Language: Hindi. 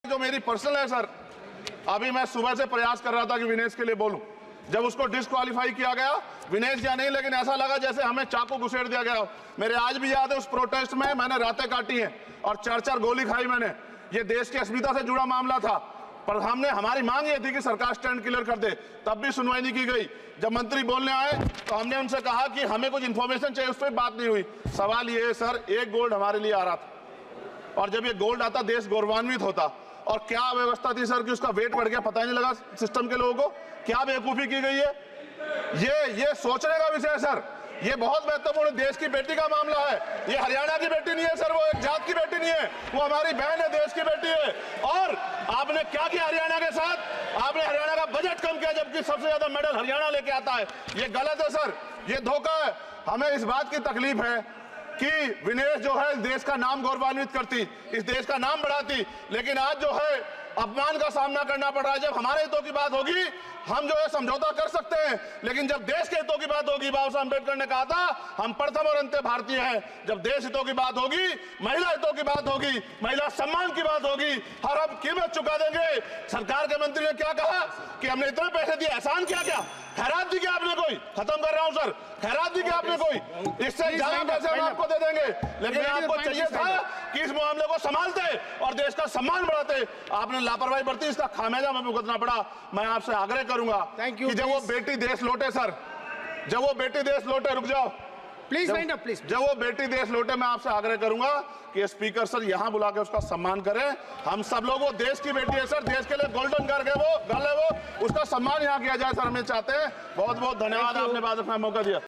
जो मेरी पर्सनल है सर, अभी मैं सुबह से प्रयास कर रहा था कि विनेश के लिए बोलूं। जब उसको डिस्क्वालीफाई किया गया, विनेश या नहीं, लेकिन ऐसा लगा जैसे हमें चाकू घुसेड़ दिया गया। मेरे आज भी याद है उस प्रोटेस्ट में मैंने रातें काटी हैं और 4-4 गोली खाई मैंने। ये देश की अस्मिता से जुड़ा मामला था, पर हमारी मांग ये थी कि सरकार स्टैंड क्लियर कर दे, तब भी सुनवाई नहीं की गई। जब मंत्री बोलने आए तो हमने उनसे कहा कि हमें कुछ इन्फॉर्मेशन चाहिए, उस पर बात नहीं हुई। सवाल ये है सर, एक गोल्ड हमारे लिए आ रहा था और जब ये गोल्ड आता देश गौरवान्वित होता। और क्या व्यवस्था थी सर कि उसका वेट बढ़ गया, पता ही नहीं लगा सिस्टम के लोगों को। क्या बेवकूफी की गई है, ये सोचने का विषय है सर। ये बहुत महत्वपूर्ण देश की बेटी का मामला है। ये हरियाणा की बेटी नहीं है सर, वो एक जात की बेटी नहीं है, वो हमारी बहन है, देश की बेटी है। और आपने क्या किया हरियाणा के साथ? आपने हरियाणा का बजट कम किया, जबकि सबसे ज्यादा मेडल हरियाणा लेके आता है। ये गलत है सर, ये धोखा है। हमें इस बात की तकलीफ है कि विनेश जो है इस देश का नाम गौरवान्वित करती, इस देश का नाम बढ़ाती, लेकिन आज जो है अपमान का सामना करना पड़ रहा है। जब हमारे हितों की बात होगी हम जो है समझौता कर सकते हैं, लेकिन जब देश के हितों की बात होगी, बाबा साहब अम्बेडकर ने कहा था हम प्रथम और अंत्य भारतीय हैं। जब देश हितों की बात होगी, महिला हितों की बात होगी, महिला सम्मान की बात होगी, हर हम कीमत चुका देंगे। सरकार के मंत्री ने क्या कहा कि हमने इतने पैसे दिए, एहसान किया क्या? खैरात दी क्या आपने कोई? खत्म कर रहा हूं सर, खैरात दी क्या आपने कोई? इससे ज्यादा पैसे हम आपको दे देंगे, लेकिन आपको चाहिए था कि इस मामले को संभालते और देश का सम्मान बढ़ाते। आपने लापरवाही बरती, इसका खामियाजा हमें भुगतना पड़ा। मैं आपसे आग्रह करूंगा कि जब वो बेटी देश लौटे सर, जब वो बेटी देश लौटे, रुक जाओ प्लीज वाइंड अप प्लीज। जब वो बेटी देश लौटे, मैं आपसे आग्रह करूंगा कि स्पीकर सर यहां बुला के उसका सम्मान करें। हम सब लोग, वो देश की बेटी है सर, देश के लिए गोल्डन गर्ल है वो, उसका सम्मान यहां किया जाए सर, हमें चाहते हैं। बहुत बहुत धन्यवाद, आपने बात रखने का मौका दिया।